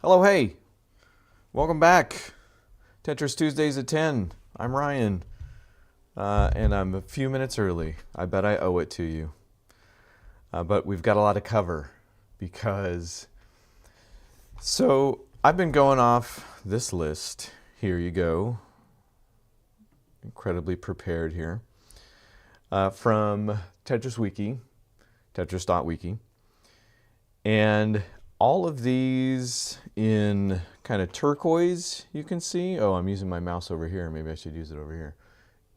Hello, hey, welcome back. Tetris Tuesdays at 10. I'm Ryan, and I'm a few minutes early. I bet I owe it to you. But we've got a lot to cover because. So I've been going off this list. Here you go. Incredibly prepared here. From Tetris Wiki, Tetris.wiki. And all of these in kind of turquoise, you can see. Oh, I'm using my mouse over here. Maybe I should use it over here.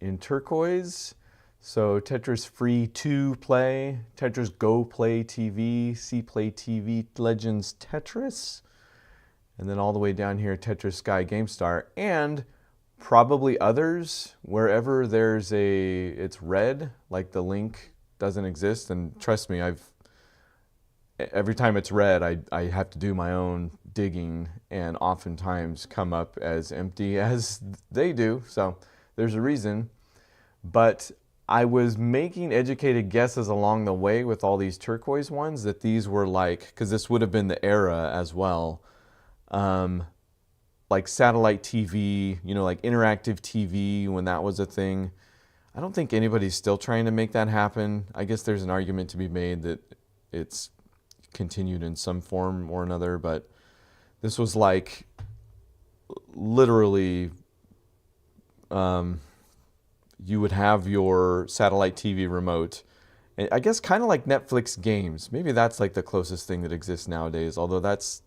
In turquoise, so Tetris Free 2 Play, Tetris Go Play TV, C Play TV Legends Tetris, and then all the way down here, Tetris Sky GameStar, and probably others, wherever it's red, like the link doesn't exist, and trust me, every time it's red, I have to do my own digging and oftentimes come up as empty as they do. So there's a reason. But I was making educated guesses along the way with all these turquoise ones that these were like, because this would have been the era as well, like satellite TV, like interactive TV when that was a thing. I don't think anybody's still trying to make that happen. I guess there's an argument to be made that it's continued in some form or another, but this was like literally you would have your satellite TV remote, and I guess kind of like Netflix games. Maybe that's like the closest thing that exists nowadays, although that's,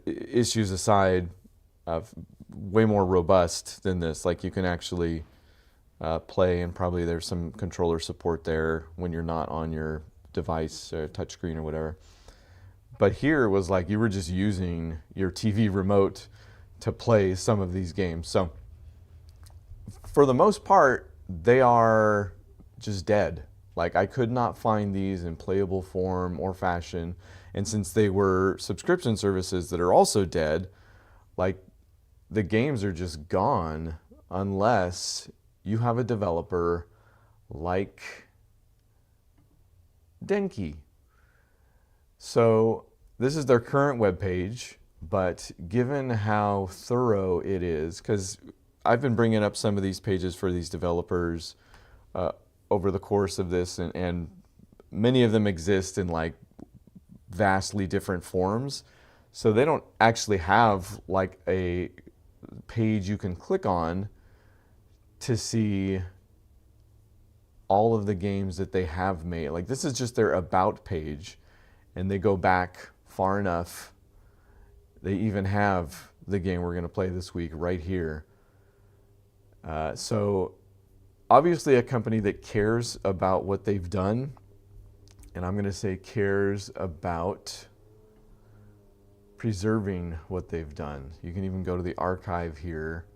issues aside, way more robust than this. Like you can actually play, and probably there's some controller support there when you're not on your device or touchscreen or whatever. But here it was like you were just using your TV remote to play some of these games. So for the most part, they are just dead. Like I could not find these in playable form or fashion. And since they were subscription services that are also dead, like the games are just gone unless you have a developer like Denki. So this is their current webpage, but given how thorough it is, because I've been bringing up some of these pages for these developers over the course of this, and many of them exist in like vastly different forms. So they don't actually have like a page you can click on to see all of the games that they have made. Like this is just their about page, and they go back far enough. They even have the game we're going to play this week right here. So obviously a company that cares about what they've done, and I'm going to say cares about preserving what they've done. You can even go to the archive here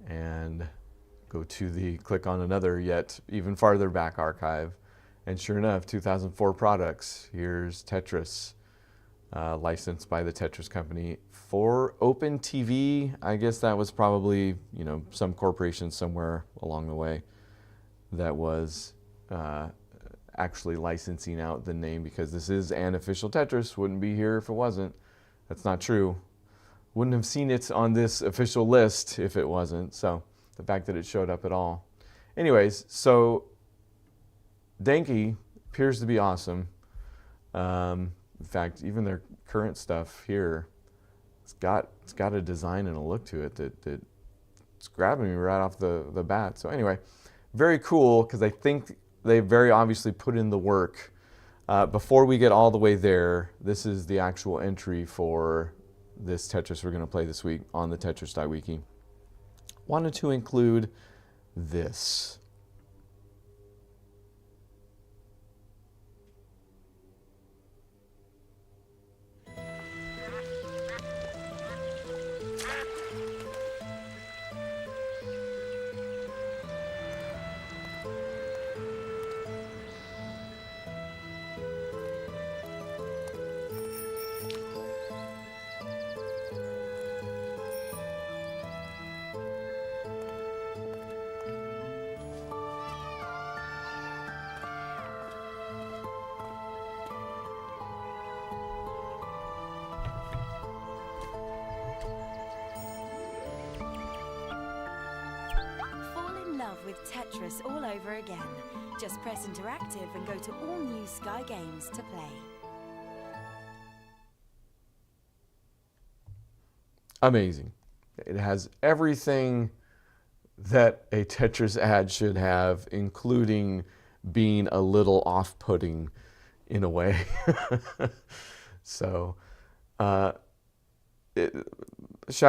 and go to click on another yet even farther back archive. And sure enough, 2004 products. Here's Tetris, licensed by the Tetris company for Open TV. I guess that was probably, some corporation somewhere along the way that was actually licensing out the name, because this is an official Tetris. Wouldn't be here if it wasn't. That's not true. Wouldn't have seen it on this official list if it wasn't. So the fact that it showed up at all. Anyways, so Denki appears to be awesome. In fact, even their current stuff here, it's got a design and a look to it that it's grabbing me right off the bat. So anyway, very cool, because I think they very obviously put in the work. Before we get all the way there, this is the actual entry for this Tetris we're going to play this week on the Tetris.wiki. Wanted to include this. Tetris all over again. Just press interactive and go to all new Sky games to play. Amazing. It has everything that a Tetris ad should have, including being a little off-putting in a way. So, shout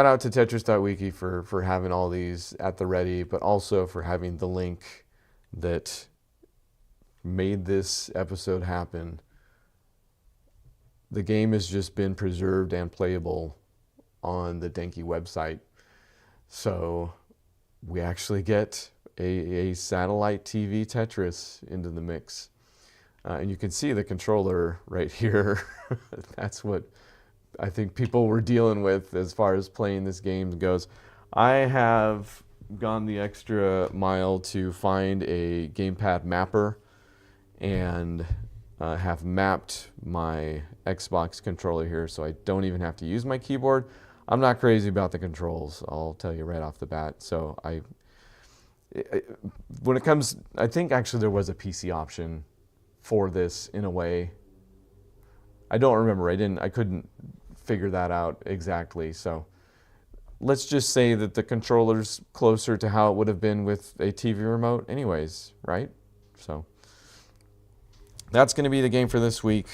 out to Tetris.wiki for having all these at the ready, but also for having the link that made this episode happen. The game has just been preserved and playable on the Denki website. So we actually get a satellite TV Tetris into the mix. And you can see the controller right here. That's what I think people were dealing with as far as playing this game goes. I have gone the extra mile to find a gamepad mapper and have mapped my Xbox controller here so I don't even have to use my keyboard. I'm not crazy about the controls, I'll tell you right off the bat. So when it comes, I think actually there was a PC option for this in a way. I don't remember. I couldn't figure that out exactly. So let's just say that the controller's closer to how it would have been with a TV remote anyways, right? So that's going to be the game for this week.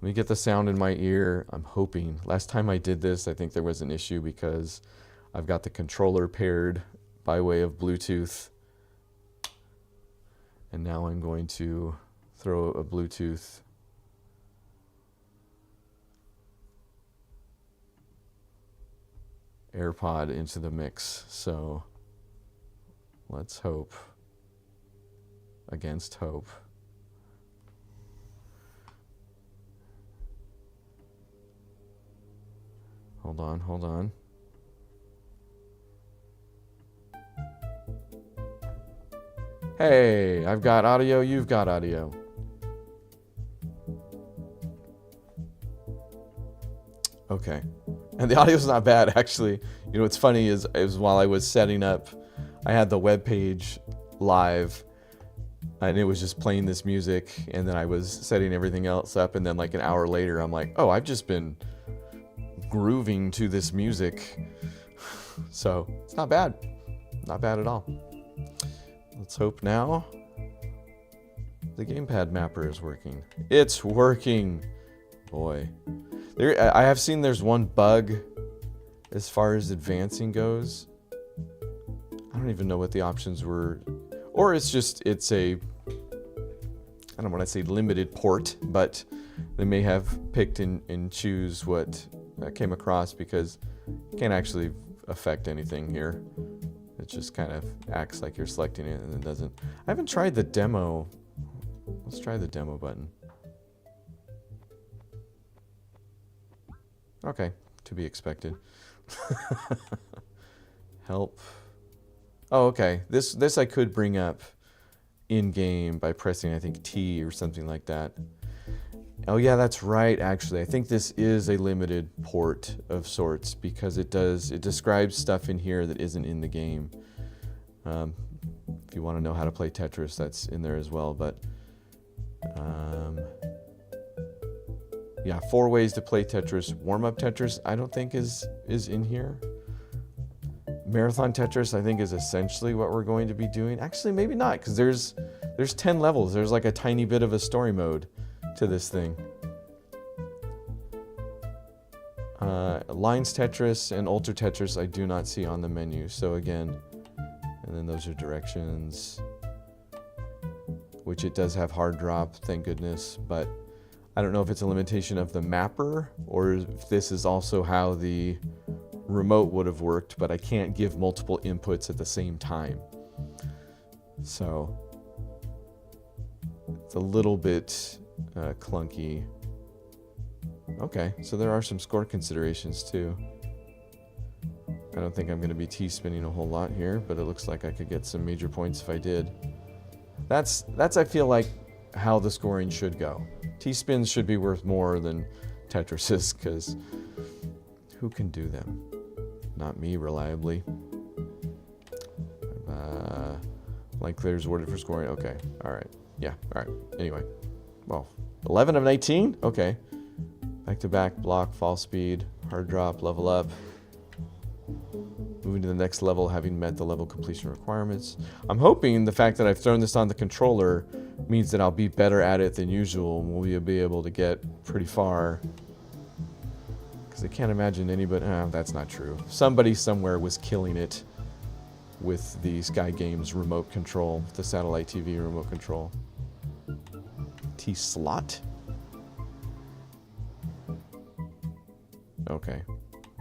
Let me get the sound in my ear. I'm hoping. Last time I did this, I think there was an issue because I've got the controller paired by way of Bluetooth. And now I'm going to throw a Bluetooth AirPod into the mix. So let's hope against hope. Hold on. Hey, I've got audio, you've got audio. Okay. And the audio's not bad, actually. You know, what's funny is while I was setting up, I had the web page live, and it was just playing this music, and then I was setting everything else up, and then like an hour later, I'm like, oh, I've just been grooving to this music. So it's not bad. Not bad at all. Let's hope now the gamepad mapper is working. It's working. Boy. I have seen there's one bug as far as advancing goes. I don't even know what the options were. Or it's a, I don't want to say limited port, but they may have picked and choose what came across, because you can't actually affect anything here. It just kind of acts like you're selecting it and it doesn't. I haven't tried the demo. Let's try the demo button. Okay, to be expected. Help. Oh, okay. This I could bring up in game by pressing, I think, T or something like that. Oh yeah, that's right, actually. I think this is a limited port of sorts, because it describes stuff in here that isn't in the game. If you want to know how to play Tetris, that's in there as well. But yeah, 4 ways to play Tetris. Warm-up Tetris, I don't think is in here. Marathon Tetris, I think, is essentially what we're going to be doing. Actually, maybe not, because there's 10 levels. There's like a tiny bit of a story mode to this thing. Lines Tetris and Ultra Tetris I do not see on the menu. So again, and then those are directions, which it does have hard drop, thank goodness, but I don't know if it's a limitation of the mapper or if this is also how the remote would have worked, but I can't give multiple inputs at the same time. So it's a little bit clunky. Okay, so there are some score considerations too. I don't think I'm going to be T-spinning a whole lot here, but it looks like I could get some major points if I did. That's I feel like how the scoring should go. T-spins should be worth more than Tetrises, because who can do them? Not me, reliably. Like there's worded for scoring. Okay. All right. Yeah. All right. Anyway. Well, 11 of 19? Okay. Back to back, block, fall speed, hard drop, level up. Moving to the next level, having met the level completion requirements. I'm hoping the fact that I've thrown this on the controller means that I'll be better at it than usual and we'll be able to get pretty far. Because I can't imagine anybody... that's not true. Somebody somewhere was killing it with the Sky Games remote control, the satellite TV remote control. T-slot? Okay.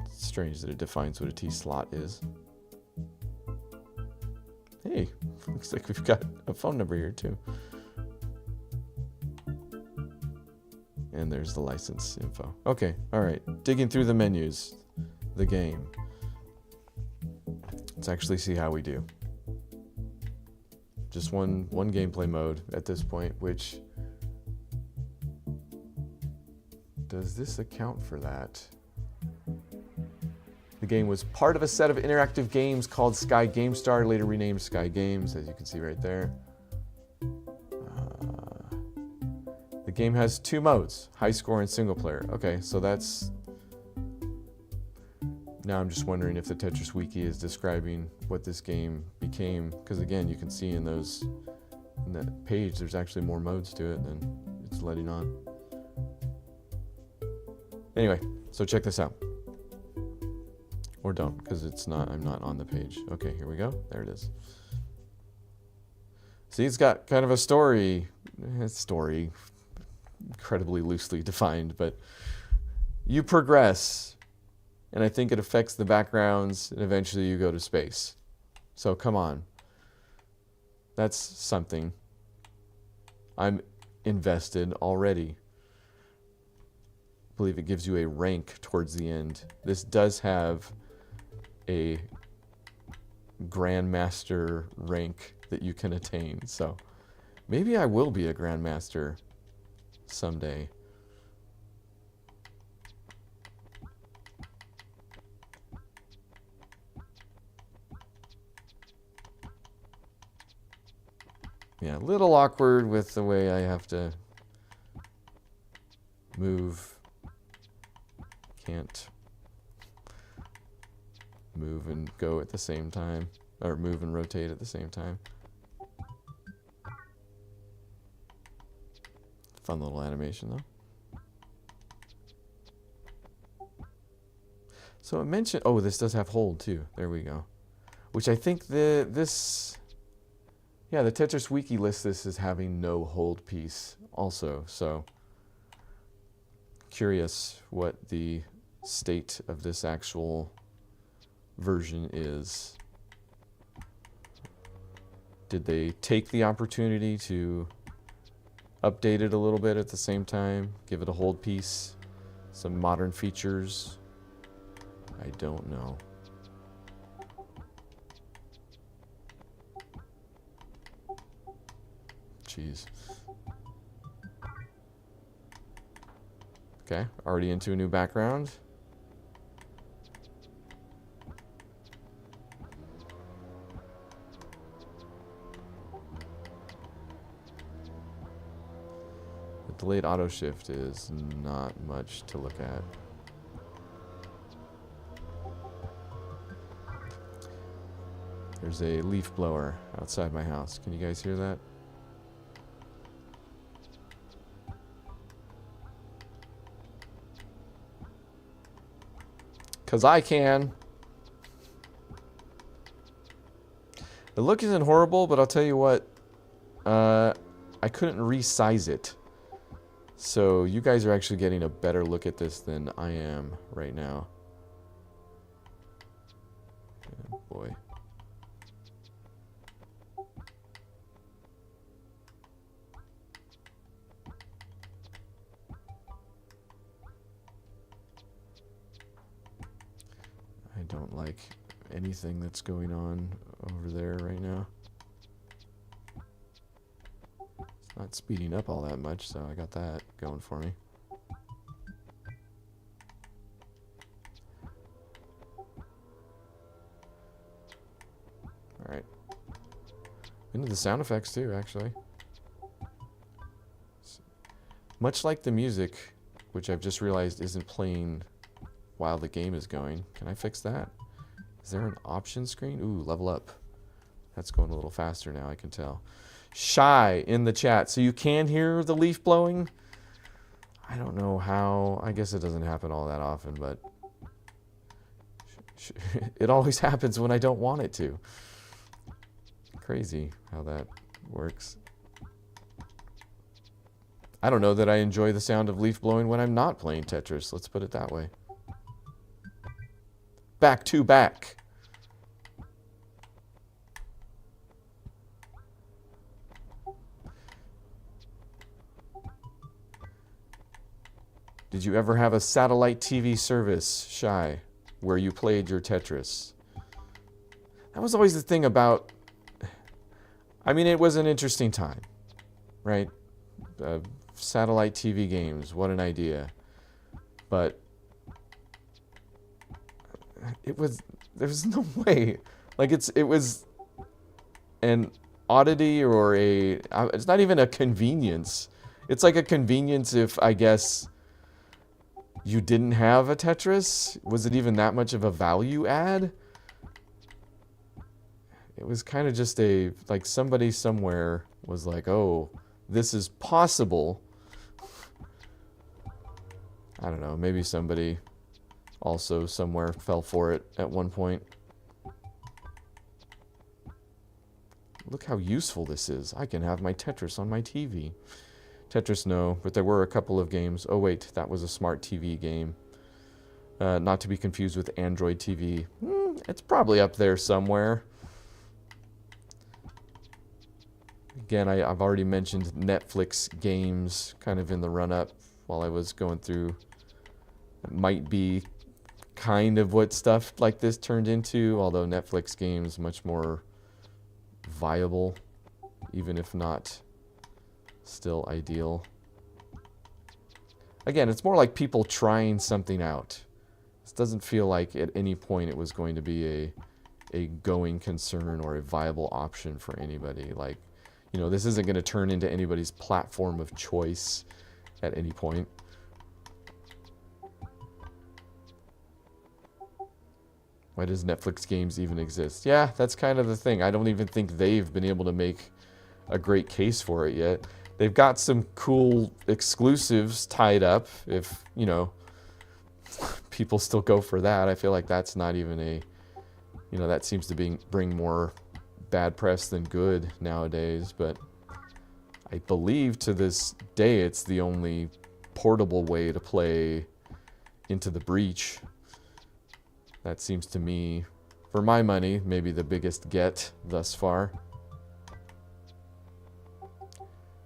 It's strange that it defines what a T-slot is. Hey, looks like we've got a phone number here too. And there's the license info. Okay, alright. Digging through the menus. The game. Let's actually see how we do. Just one gameplay mode at this point, which... Does this account for that? The game was part of a set of interactive games called Sky GameStar, later renamed Sky Games, as you can see right there. The game has 2 modes, high score and single player. Okay, so that's... Now I'm just wondering if the Tetris Wiki is describing what this game became, because again, you can see in that page, there's actually more modes to it than it's letting on. Anyway, so check this out. Or don't, because I'm not on the page. Okay, here we go. There it is. See, it's got kind of a story, incredibly loosely defined, but you progress, and I think it affects the backgrounds, and eventually you go to space. So come on. That's something. I'm invested already. I believe it gives you a rank towards the end. This does have a Grandmaster rank that you can attain, so maybe I will be a Grandmaster someday. Yeah, a little awkward with the way I have to move. Can't move and go at the same time, or move and rotate at the same time. Fun little animation though. So it mentioned, oh, this does have hold too. There we go. Which I think the Tetris Wiki lists this as having no hold piece also. So curious what the state of this actual version is. Did they take the opportunity to update it a little bit at the same time? Give it a hold piece? Some modern features? I don't know. Jeez. Okay, already into a new background. The delayed auto shift is not much to look at. There's a leaf blower outside my house. Can you guys hear that? Because I can. The look isn't horrible, but I'll tell you what. I couldn't resize it. So you guys are actually getting a better look at this than I am right now. Oh boy. I don't like anything that's going on over there right now. It's not speeding up all that much, so I got that going for me. Alright. Into the sound effects too, actually. Much like the music, which I've just realized isn't playing while the game is going. Can I fix that? Is there an option screen? Ooh, level up. That's going a little faster now, I can tell. Shy in the chat. So you can hear the leaf blowing? I don't know how. I guess it doesn't happen all that often, but it always happens when I don't want it to. Crazy how that works. I don't know that I enjoy the sound of leaf blowing when I'm not playing Tetris. Let's put it that way. Back to back. Did you ever have a satellite TV service, Shy, where you played your Tetris? That was always the thing about... I mean, it was an interesting time, right? Satellite TV games, what an idea. But it was... There's no way. Like, it was an oddity or a... It's not even a convenience. It's like a convenience if, I guess... you didn't have a Tetris? Was it even that much of a value add? It was kind of just like somebody somewhere was like, oh, this is possible. I don't know, maybe somebody also somewhere fell for it at one point. Look how useful this is. I can have my Tetris on my TV. Tetris, no, but there were a couple of games. Oh, wait, that was a smart TV game. Not to be confused with Android TV. It's probably up there somewhere. Again, I've already mentioned Netflix games kind of in the run-up while I was going through. It might be kind of what stuff like this turned into, although Netflix games much more viable, even if not... still ideal. Again, it's more like people trying something out. This doesn't feel like at any point it was going to be a going concern or a viable option for anybody. Like, you know, this isn't going to turn into anybody's platform of choice at any point. Why does Netflix games even exist? Yeah, that's kind of the thing. I don't even think they've been able to make a great case for it yet. They've got some cool exclusives tied up. If, you know, people still go for that. I feel like that's not even a, you know, that seems to bring more bad press than good nowadays. But I believe to this day it's the only portable way to play Into the Breach. That seems to me, for my money, maybe the biggest get thus far.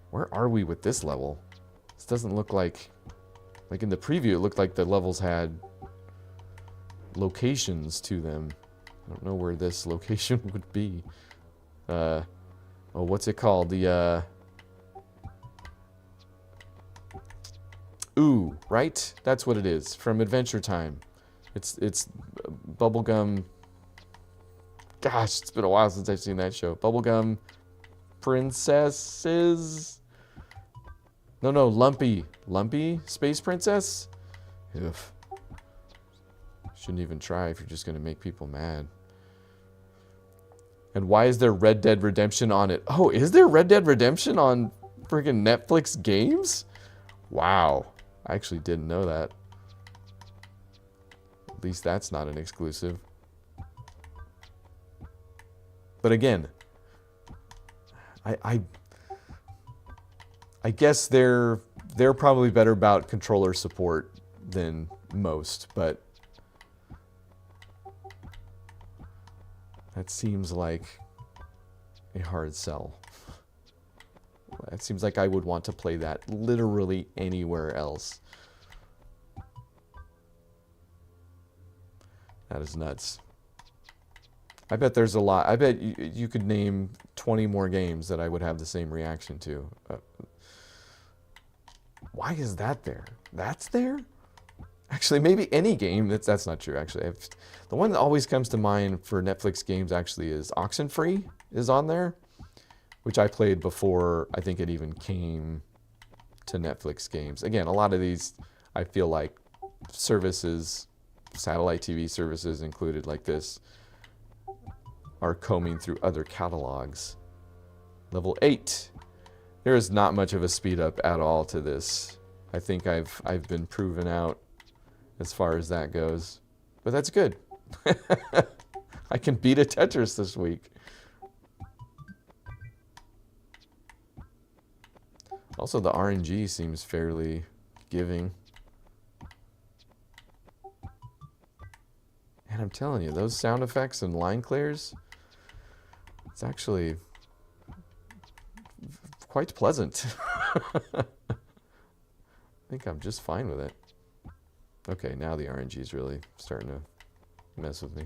Where are we with this level? This doesn't look like in the preview, it looked like the levels had locations to them. I don't know where this location would be. Oh, what's it called? The, Ooh, right? That's what it is, from Adventure Time. It's Bubblegum... Gosh, it's been a while since I've seen that show. Bubblegum Princesses? No, Lumpy. Lumpy? Space Princess? Ugh. Shouldn't even try if you're just going to make people mad. And why is there Red Dead Redemption on it? Oh, is there Red Dead Redemption on freaking Netflix games? Wow. I actually didn't know that. At least that's not an exclusive. But again, I guess they're probably better about controller support than most, but that seems like a hard sell. It seems like I would want to play that literally anywhere else. That is nuts. I bet there's a lot. I bet you could name 20 more games that I would have the same reaction to. Why is that there? That's there? Actually, maybe any game. That's not true, actually. The one that always comes to mind for Netflix games, actually, is Oxenfree is on there. which I played before I think it even came to Netflix games. Again, a lot of these I feel like services, satellite TV services included like this, are combing through other catalogs. Level 8. There is not much of a speed up at all to this. I think I've been proven out as far as that goes. But that's good. I can beat a Tetris this week. Also, the RNG seems fairly giving. And I'm telling you, those sound effects and line clears, it's actually quite pleasant. I think I'm just fine with it. Okay, now the RNG is really starting to mess with me.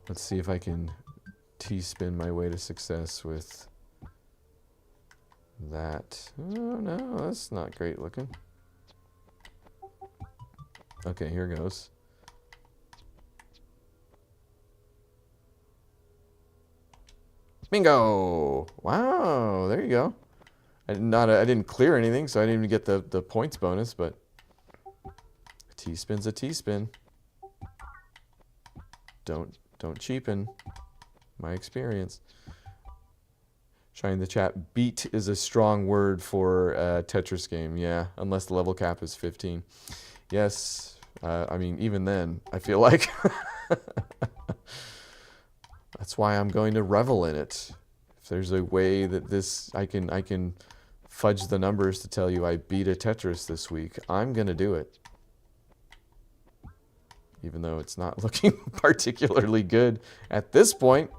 Let's see if I can T-spin my way to success with that. Oh, no, that's not great looking. Okay, here goes. Bingo! Wow, there you go. I didn't clear anything, so I didn't even get the points bonus, but a T-spin's a T-spin. Don't cheapen my experience. Shine the chat. Beat is a strong word for a Tetris game. Yeah, unless the level cap is 15. Yes, I mean, even then, I feel like that's why I'm going to revel in it. If there's a way that this, I can fudge the numbers to tell you I beat a Tetris this week, I'm going to do it. Even though it's not looking particularly good at this point.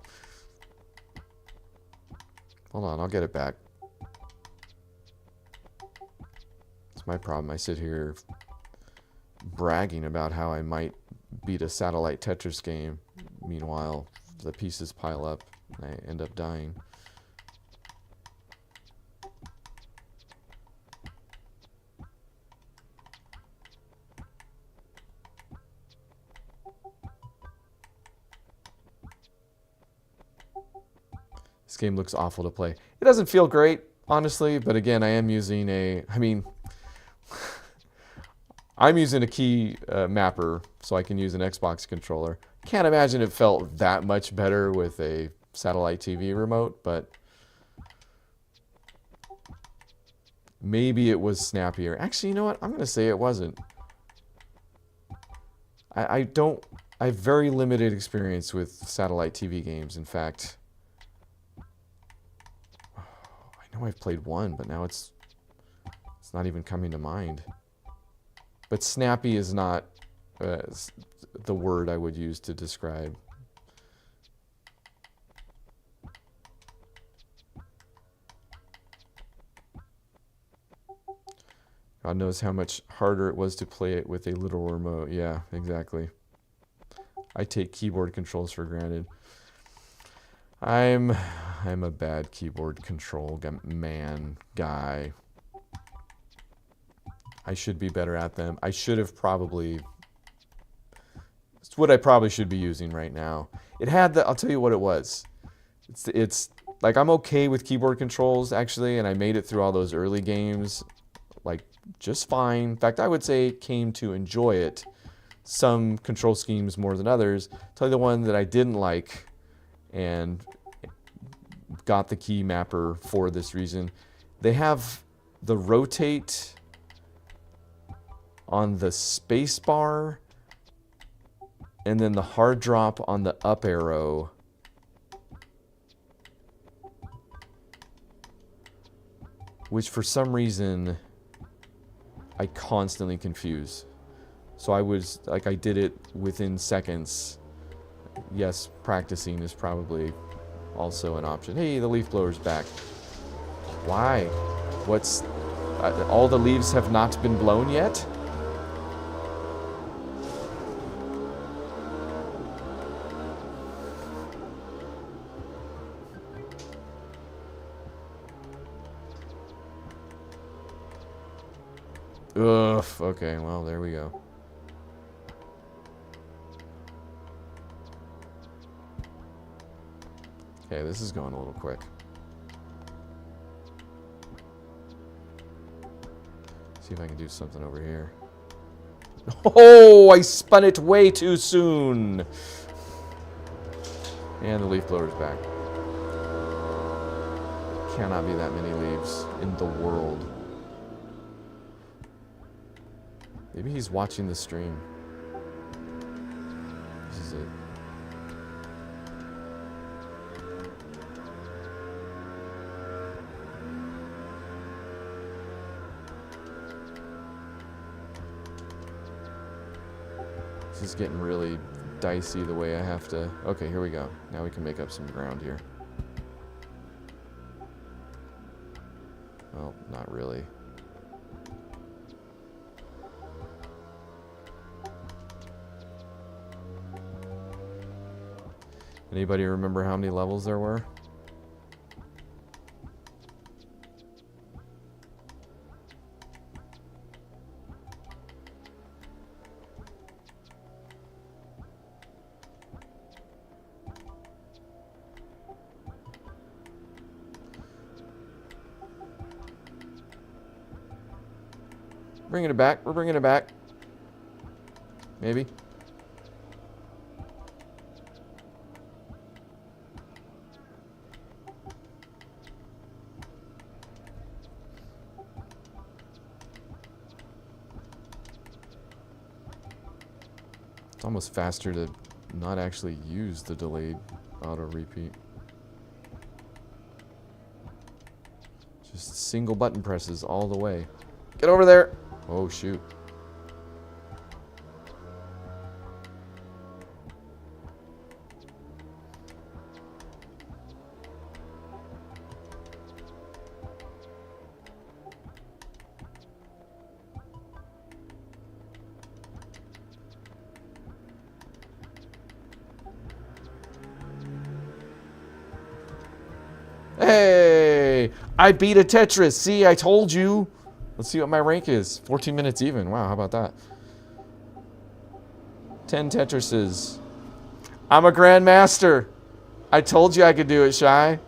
Hold on, I'll get it back. It's my problem. I sit here bragging about how I might beat a satellite Tetris game. Meanwhile, the pieces pile up and I end up dying. This game looks awful to play. It doesn't feel great, honestly, but again, I am using I'm using a key mapper, so I can use an Xbox controller. Can't imagine it felt that much better with a satellite TV remote, but maybe it was snappier. Actually, you know what? I'm going to say it wasn't. I have very limited experience with satellite TV games. In fact, I know I've played one, but now it's not even coming to mind. But snappy is not the word I would use to describe. God knows how much harder it was to play it with a literal remote. Yeah, exactly. I take keyboard controls for granted. I'm a bad keyboard control guy. I should be better at them. I should have probably. It's what I probably should be using right now. It had the. I'll tell you what it was. It's like I'm okay with keyboard controls actually, and I made it through all those early games, like just fine. In fact, I would say came to enjoy it. Some control schemes more than others. I'll tell you the one that I didn't like, and got the key mapper for this reason. They have the rotate on the space bar and then the hard drop on the up arrow. Which for some reason I constantly confuse. So I did it within seconds. Yes, practicing is probably also an option. Hey, the leaf blower's back. Why? All the leaves have not been blown yet? Ugh. Okay, well, there we go. Okay, this is going a little quick. See if I can do something over here. Oh, I spun it way too soon. And the leaf blower's back. Cannot be that many leaves in the world. Maybe he's watching the stream. This is it. This is getting really dicey the way I have to... Okay, here we go. Now we can make up some ground here. Well, not really. Anybody remember how many levels there were? Bringing it back. We're bringing it back. Maybe. It's almost faster to not actually use the delayed auto repeat. Just single button presses all the way. Get over there! Oh, shoot. Hey! I beat a Tetris! See, I told you! Let's see what my rank is. 14 minutes even. Wow, how about that? 10 Tetrises. I'm a grandmaster. I told you I could do it, Shy.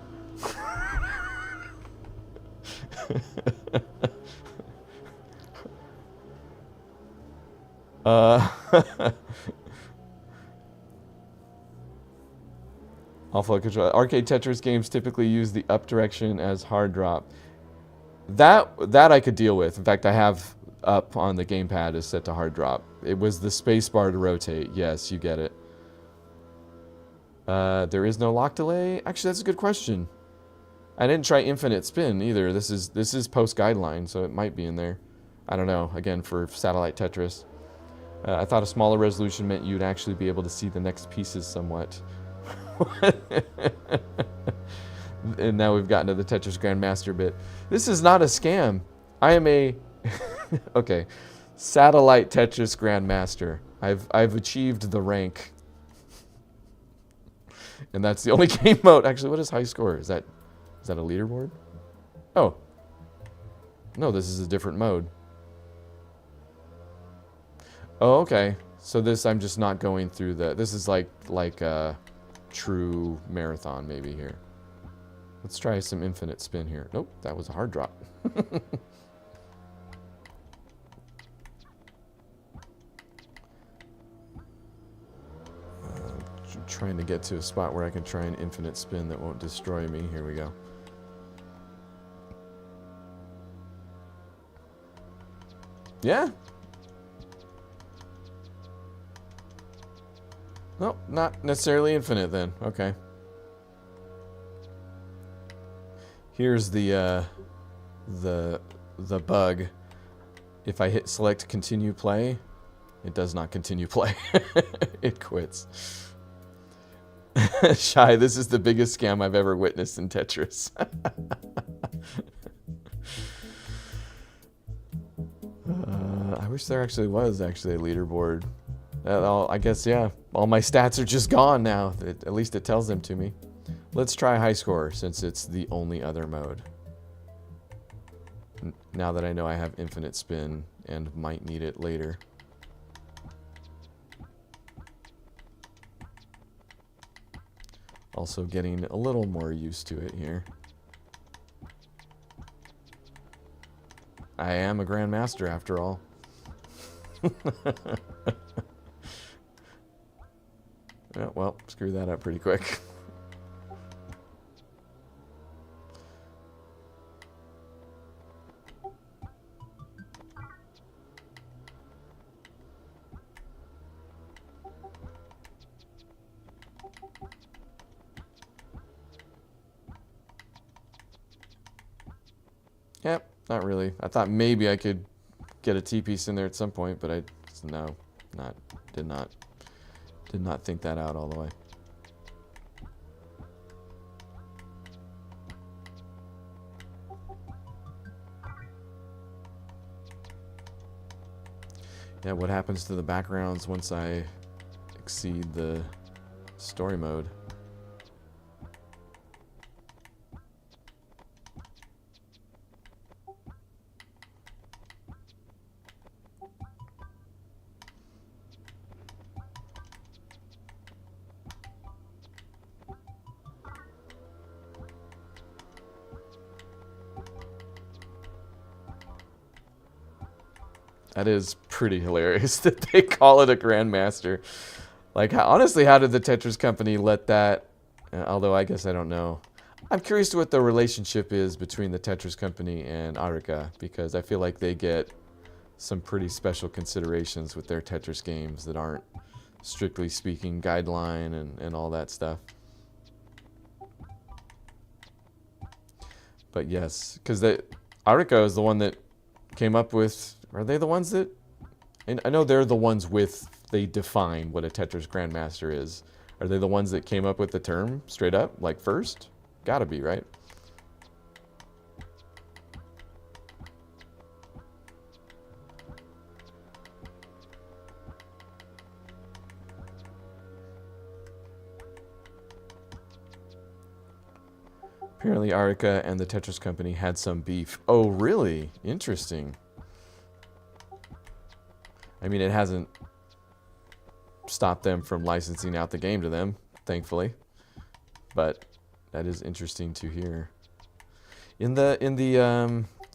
Awful control. Arcade Tetris games typically use the up direction as hard drop. That I could deal with. In fact, I have up on the gamepad is set to hard drop. It was the space bar to rotate. Yes, you get it. There is no lock delay. Actually, that's a good question. I didn't try infinite spin either. This is post guideline, so it might be in there. I don't know. Again, for satellite Tetris, I thought a smaller resolution meant you'd actually be able to see the next pieces somewhat. And now we've gotten to the Tetris Grandmaster bit. This is not a scam. I am a okay, satellite Tetris Grandmaster. I've achieved the rank, and that's the only game mode. Actually, what is high score? Is that a leaderboard? Oh, no, this is a different mode. Oh, okay. So this I'm just not going through the. This is like a true marathon maybe here. Let's try some infinite spin here. Nope, that was a hard drop. Trying to get to a spot where I can try an infinite spin that won't destroy me. Here we go. Yeah. Nope, not necessarily infinite then. Okay. Here's the bug. If I hit select continue play, it does not continue play. It quits. Shy, this is the biggest scam I've ever witnessed in Tetris. I wish there actually was a leaderboard. I guess, yeah. All my stats are just gone now. At least it tells them to me. Let's try high score since it's the only other mode. now that I know I have infinite spin and might need it later. Also getting a little more used to it here. I am a grandmaster after all. Yeah, well, screw that up pretty quick. Yep, not really. I thought maybe I could get a T-piece in there at some point, but did not think that out all the way. Yeah, what happens to the backgrounds once I exceed the story mode? That is pretty hilarious that they call it a Grandmaster. Like, honestly, how did the Tetris company let that... although, I guess I don't know. I'm curious to what the relationship is between the Tetris company and Arica, because I feel like they get some pretty special considerations with their Tetris games that aren't, strictly speaking, guideline and all that stuff. But yes, because Arica is the one that came up with... Are they the ones that... And I know they're the ones with... They define what a Tetris Grandmaster is. Are they the ones that came up with the term straight up? Like first? Gotta be, right? Apparently Arica and the Tetris company had some beef. Oh, really? Interesting. I mean, it hasn't stopped them from licensing out the game to them, thankfully. But that is interesting to hear. In the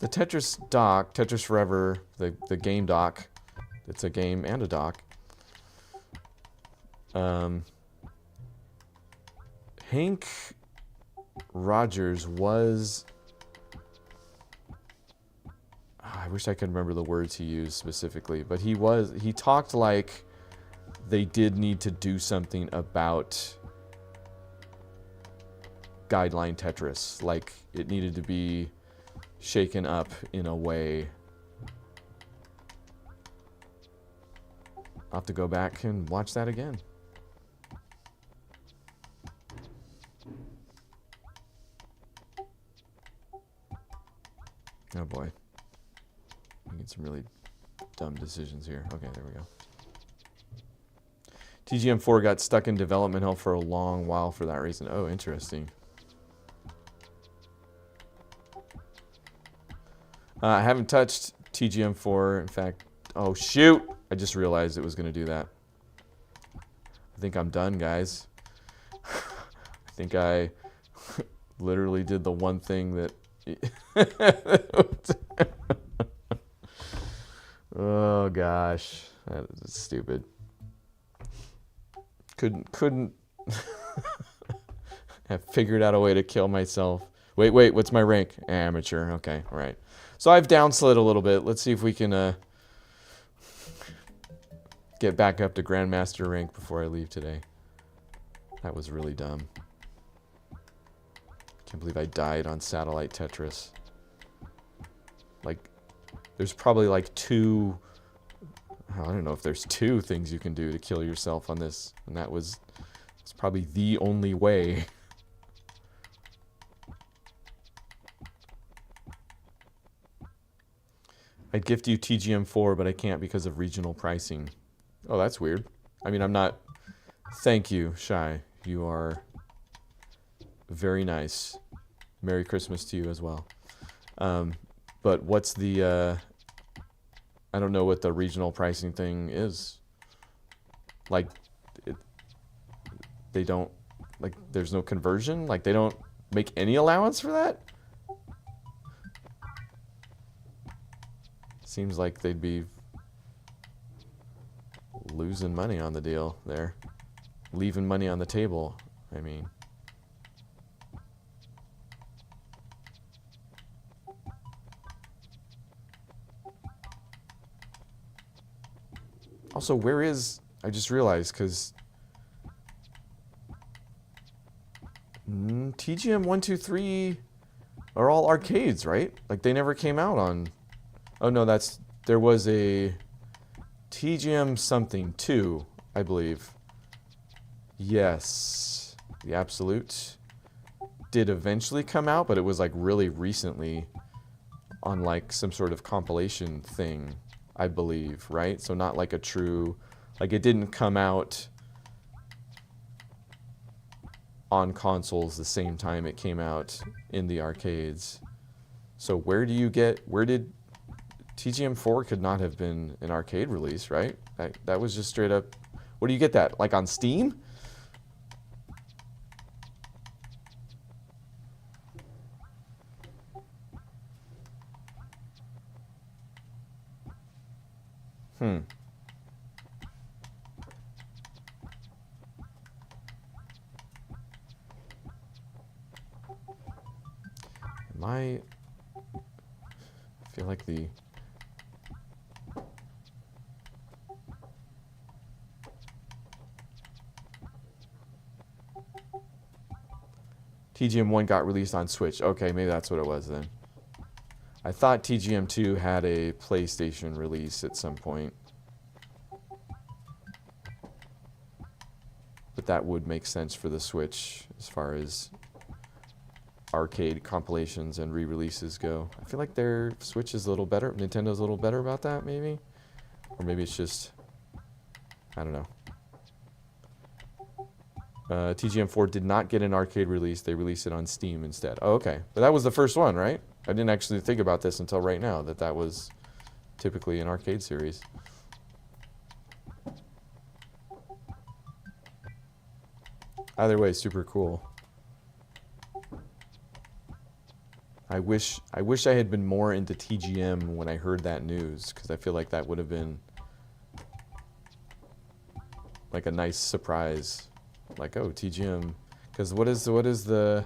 Tetris doc, Tetris Forever, the game doc, it's a game and a doc. Hank Rogers was... I wish I could remember the words he used specifically, but he talked like they did need to do something about guideline Tetris. Like it needed to be shaken up in a way. I'll have to go back and watch that again. Oh boy. Making some really dumb decisions here. Okay, there we go. TGM4 got stuck in development hell for a long while for that reason. Oh, interesting. I haven't touched TGM4. In fact, oh shoot! I just realized it was going to do that. I think I'm done, guys. I think I literally did the one thing that... Oh gosh, that is stupid. Couldn't have figured out a way to kill myself. Wait, what's my rank? Amateur. Okay, all right. So I've downslid a little bit. Let's see if we can get back up to Grandmaster rank before I leave today. That was really dumb. Can't believe I died on Satellite Tetris. Like, there's probably like two... I don't know if there's two things you can do to kill yourself on this. And it's probably the only way. I'd gift you TGM4, but I can't because of regional pricing. Oh, that's weird. I mean, I'm not... Thank you, Shy. You are very nice. Merry Christmas to you as well. But what's the, I don't know what the regional pricing thing is. Like, they don't, like, there's no conversion? Like, they don't make any allowance for that? Seems like they'd be losing money on the deal there. Leaving money on the table, I mean. Also, where is, I just realized, because TGM 1, 2, 3 are all arcades, right? Like, they never came out on, oh no, there was a TGM something 2, I believe. Yes, the Absolute did eventually come out, but it was like really recently on like some sort of compilation thing, I believe, right? So not like a true, like it didn't come out on consoles the same time it came out in the arcades. So where did TGM 4 could not have been an arcade release, right? That was just straight up, where do you get that? Like on Steam? I feel like the TGM 1 got released on Switch. Okay, maybe that's what it was then. I thought TGM 2 had a PlayStation release at some point. But that would make sense for the Switch as far as arcade compilations and re-releases go. I feel like their Switch is a little better. Nintendo's a little better about that, maybe? Or maybe it's just, I don't know. TGM 4 did not get an arcade release. They released it on Steam instead. Oh, okay. But that was the first one, right? I didn't actually think about this until right now, that was typically an arcade series. Either way, super cool. I wish I had been more into TGM when I heard that news, because I feel like that would have been like a nice surprise. Like, oh, TGM, because what is the,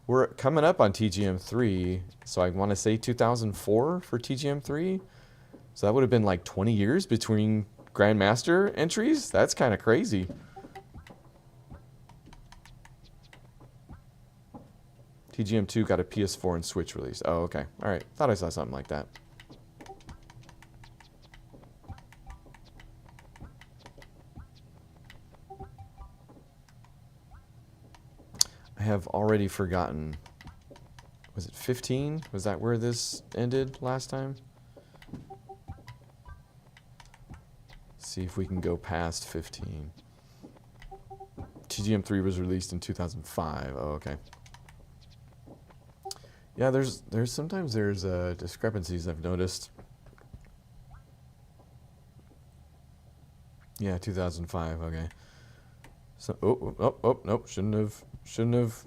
we're coming up on TGM 3, so I want to say 2004 for TGM 3. So that would have been like 20 years between Grandmaster entries? That's kind of crazy. TGM 2 got a PS4 and Switch release. Oh, okay. All right. Thought I saw something like that. I have already forgotten. Was it 15? Was that where this ended last time? See if we can go past 15. TGM 3 was released in 2005. Oh, okay. Yeah, there's sometimes discrepancies I've noticed. Yeah, 2005. Okay. So nope, shouldn't have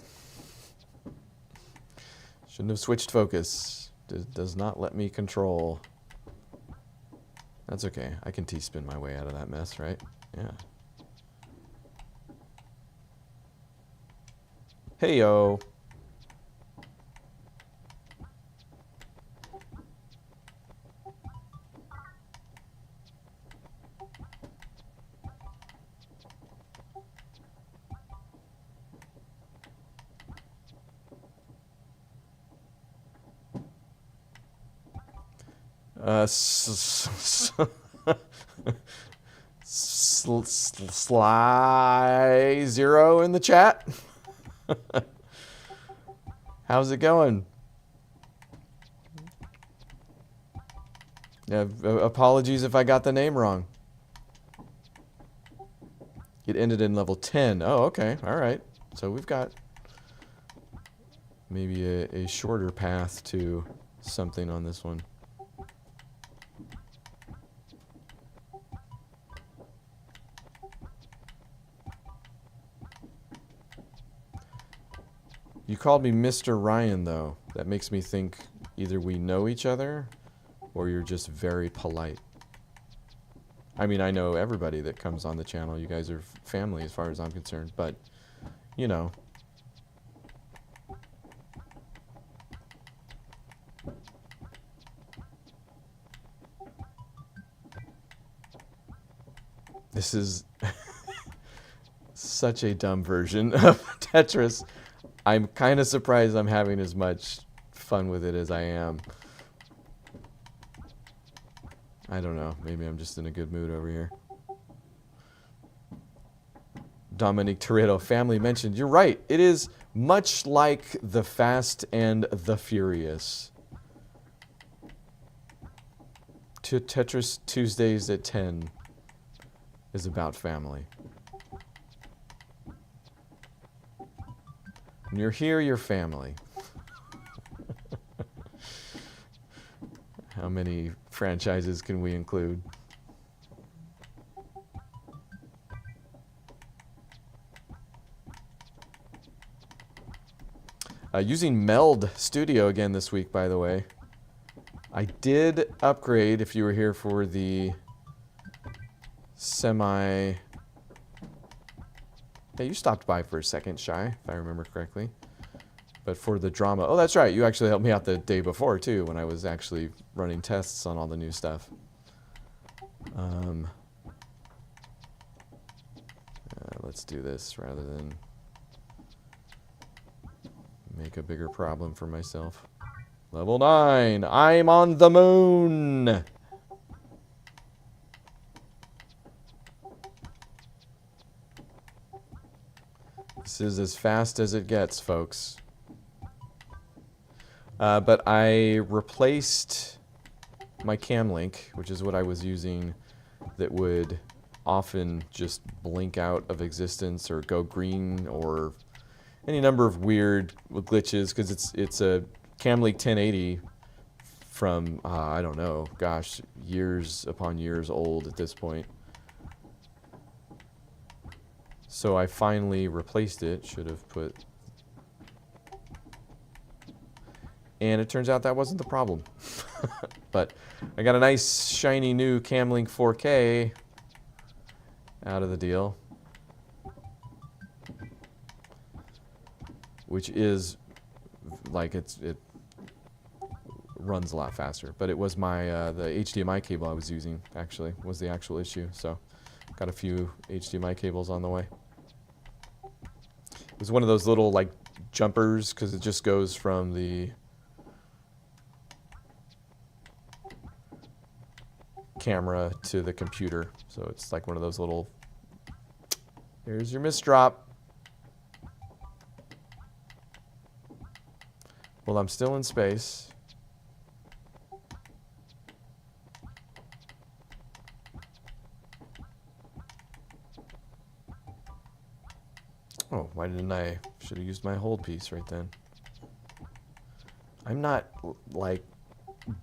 switched focus. Does not let me control. That's okay. I can T-spin my way out of that mess, right? Yeah. Hey yo. Sly Zero in the chat. How's it going? Yeah, apologies if I got the name wrong. It ended in level 10. Oh, okay. All right. So we've got maybe a shorter path to something on this one. You called me Mr. Ryan, though. That makes me think either we know each other or you're just very polite. I mean, I know everybody that comes on the channel. You guys are family as far as I'm concerned, but, you know. This is such a dumb version of Tetris. I'm kind of surprised I'm having as much fun with it as I am. I don't know. Maybe I'm just in a good mood over here. Dominic Toretto, family mentioned. You're right. It is much like The Fast and the Furious. Tetris Tuesdays at 10 is about family. When you're here, you're family. How many franchises can we include? Using Meld Studio again this week, by the way. I did upgrade, if you were here for the semi... Yeah, you stopped by for a second, Shy, if I remember correctly. But for the drama... Oh, that's right. You actually helped me out the day before, too, when I was actually running tests on all the new stuff. Let's do this rather than make a bigger problem for myself. Level 9. I'm on the moon. This is as fast as it gets, folks. But I replaced my cam link, which is what I was using, that would often just blink out of existence or go green or any number of weird glitches, because it's a Camlink 1080 from, I don't know, gosh, years upon years old at this point. So I finally replaced it. Should have put... And it turns out that wasn't the problem. But I got a nice, shiny new Camlink 4K out of the deal, which is like it runs a lot faster. But it was my the HDMI cable I was using actually was the actual issue. So got a few HDMI cables on the way. It was one of those little like jumpers, because it just goes from the camera to the computer. So it's like one of those little... Here's your misdrop. Well, I'm still in space. Oh, why didn't I? Should have used my hold piece right then. I'm not, like,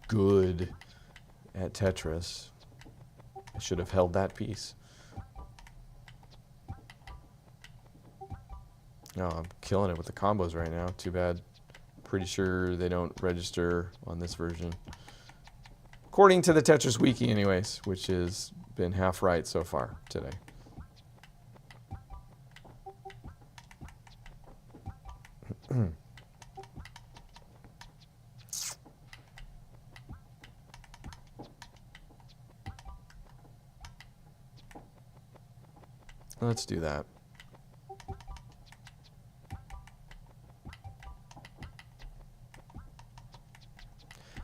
good at Tetris. I should have held that piece. No, I'm killing it with the combos right now. Too bad. Pretty sure they don't register on this version. According to the Tetris Wiki anyways, which has been half right so far today. Let's do that.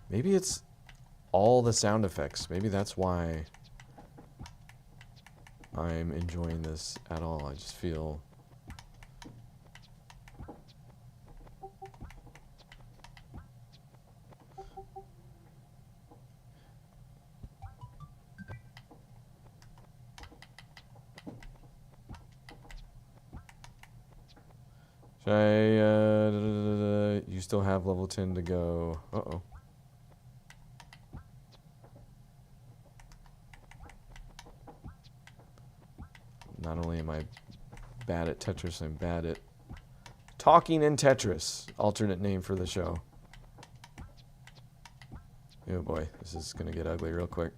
Maybe it's all the sound effects. Maybe that's why I'm enjoying this at all. I just feel... Should I, you still have level 10 to go. Uh-oh. Not only am I bad at Tetris, I'm bad at talking in Tetris. Alternate name for the show. Oh boy, this is going to get ugly real quick.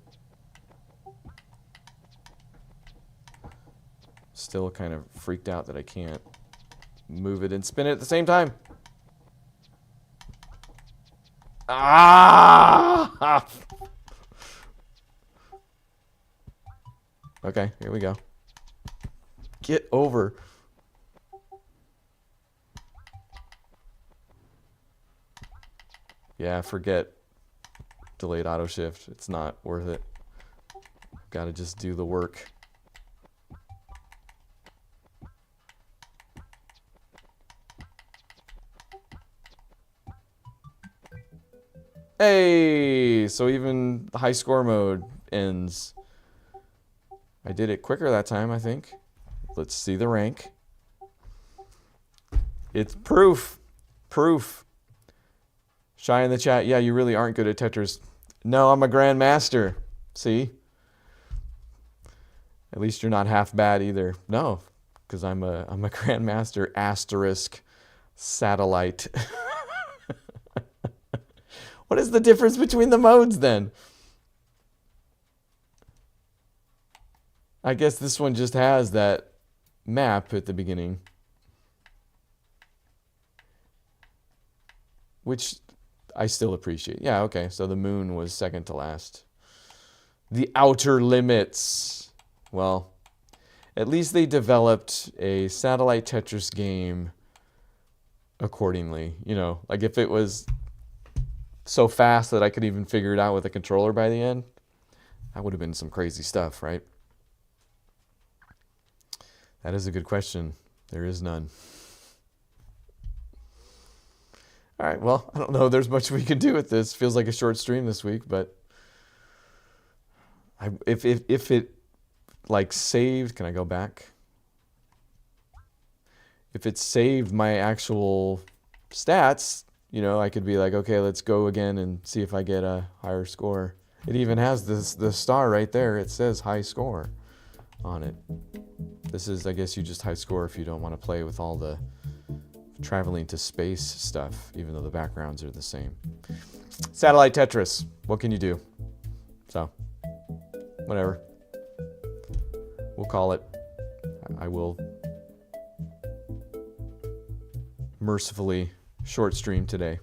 Still kind of freaked out that I can't move it and spin it at the same time. Ah! Okay, here we go. Get over. Yeah, forget delayed auto shift. It's not worth it. Got to just do the work. Hey, so even the high score mode ends. I did it quicker that time, I think. Let's see the rank. It's proof. Proof. Shy in the chat. Yeah, you really aren't good at Tetris. No, I'm a grandmaster. See? At least you're not half bad either. No, because I'm a grandmaster asterisk satellite. What is the difference between the modes then? I guess this one just has that map at the beginning. Which I still appreciate. Yeah, okay, so the moon was second to last. The Outer Limits. Well, at least they developed a satellite Tetris game accordingly. You know, like if it was so fast that I could even figure it out with a controller by the end, that would have been some crazy stuff, right? That is a good question. There is none. All right, well, I don't know. There's much we can do with this. Feels like a short stream this week, but if it like saved, can I go back? If it saved my actual stats, you know, I could be like, okay, let's go again and see if I get a higher score. It even has the star right there. It says high score on it. This is, I guess you just high score if you don't want to play with all the traveling to space stuff, even though the backgrounds are the same. Satellite Tetris. What can you do? So, whatever. We'll call it. I will mercifully short stream today.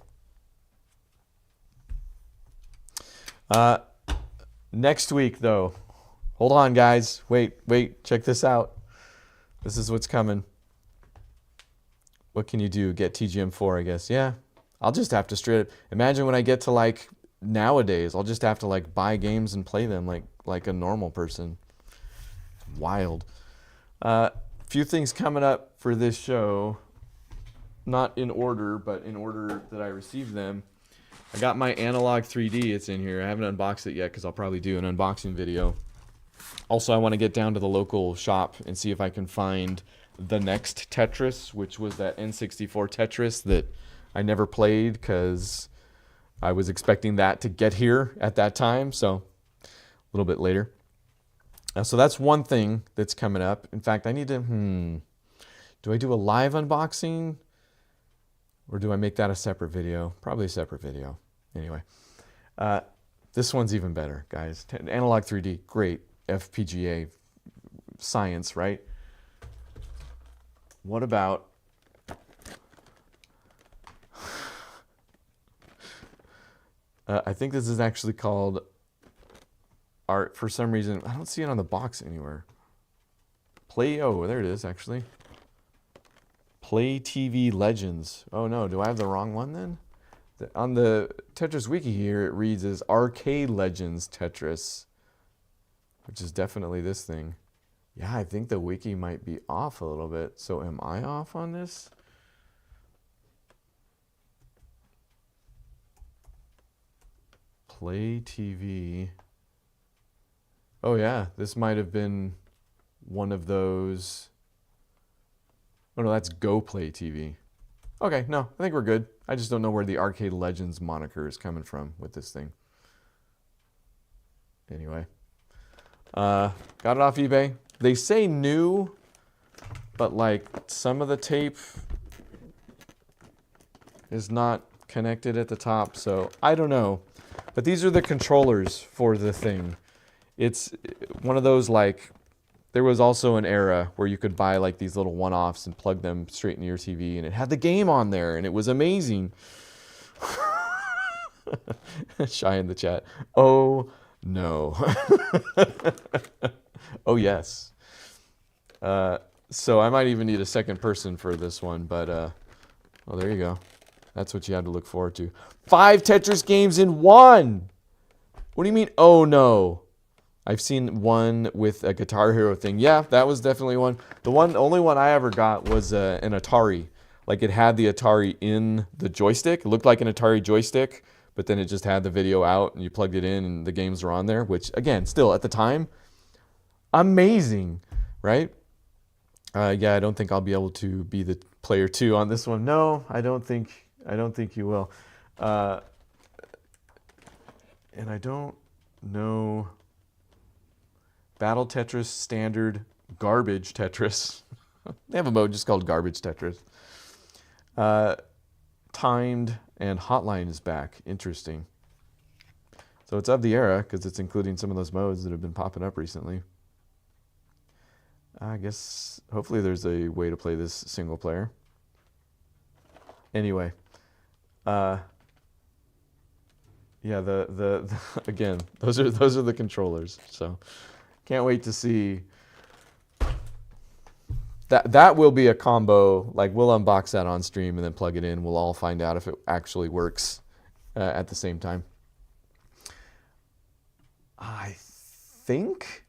Next week, though. Hold on, guys. Wait. Check this out. This is what's coming. What can you do? Get TGM4, I guess. Yeah. I'll just have to straight up. Imagine when I get to like nowadays, I'll just have to like buy games and play them like a normal person. Wild. Few things coming up for this show. Not in order, but in order that I received them. I got my Analog 3D. It's in here. I haven't unboxed it yet because I'll probably do an unboxing video. Also, I want to get down to the local shop and see if I can find the next Tetris, which was that N64 Tetris that I never played because I was expecting that to get here at that time. So a little bit later. So that's one thing that's coming up. In fact, I need to, do I do a live unboxing? Or do I make that a separate video? Probably a separate video. Anyway, this one's even better, guys. Analog 3D, great. FPGA science, right? What about I think this is actually called art for some reason. I don't see it on the box anywhere. Oh, there it is, actually. Play TV Legends. Oh no, do I have the wrong one then? On the Tetris Wiki here, it reads as Arcade Legends Tetris, which is definitely this thing. Yeah, I think the wiki might be off a little bit. So am I off on this? Play TV. Oh yeah, this might have been one of those. Oh no, that's Go Play TV. Okay, no, I think we're good. I just don't know where the Arcade Legends moniker is coming from with this thing. Anyway, got it off eBay. they say new, but like some of the tape is not connected at the top, so I don't know. But these are the controllers for the thing. It's one of those, like, there was also an era where you could buy like these little one-offs and plug them straight into your TV, and it had the game on there, and it was amazing. Shy in the chat. Oh no. Oh yes. So I might even need a second person for this one, but well, there you go. That's what you had to look forward to. 5 Tetris games in one. What do you mean? Oh no. I've seen one with a Guitar Hero thing. Yeah, that was definitely one. The only one I ever got was an Atari. Like, it had the Atari in the joystick. It looked like an Atari joystick, but then it just had the video out and you plugged it in and the games were on there, which again, still at the time, amazing, right? Yeah, I don't think I'll be able to be the player 2 on this one. No, I don't think you will. And I don't know. Battle Tetris, Standard, Garbage Tetris. They have a mode just called Garbage Tetris. Timed and Hotline is back. Interesting. So it's of the era because it's including some of those modes that have been popping up recently. I guess hopefully there's a way to play this single player. Anyway, yeah, the again, those are the controllers. So can't wait to see. That will be a combo. Like, we'll unbox that on stream and then plug it in. We'll all find out if it actually works at the same time. I think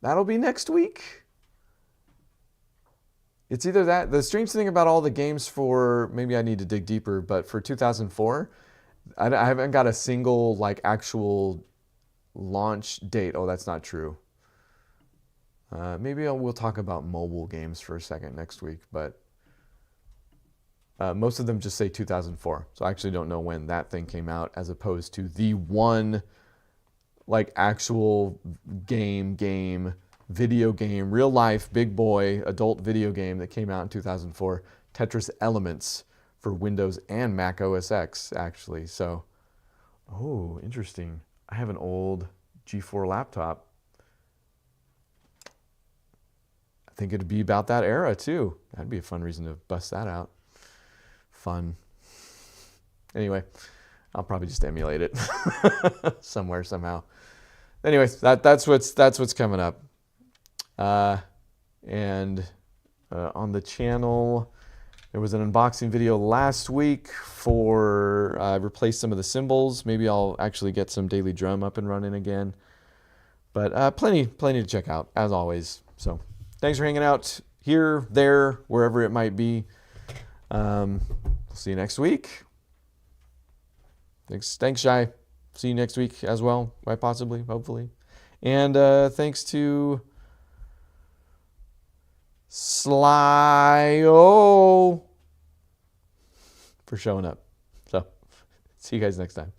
that'll be next week. It's either that. The strange thing about all the games for, maybe I need to dig deeper, but for 2004, I haven't got a single like actual launch date. Oh, that's not true. Maybe we'll talk about mobile games for a second next week, but most of them just say 2004. So I actually don't know when that thing came out, as opposed to the one like actual video game, real life, big boy, adult video game that came out in 2004, Tetris Elements for Windows and Mac OS X, actually. So, oh, interesting. I have an old G4 laptop. I think it'd be about that era too. That'd be a fun reason to bust that out. Fun. Anyway, I'll probably just emulate it somewhere, somehow. Anyway, that's what's coming up. And on the channel, there was an unboxing video last week for replace some of the cymbals. Maybe I'll actually get some Daily Drum up and running again. But plenty to check out, as always. So thanks for hanging out here, there, wherever it might be. We'll see you next week. Thanks, Shy. See you next week as well, quite possibly, hopefully. And thanks to Slyo for showing up. So, see you guys next time.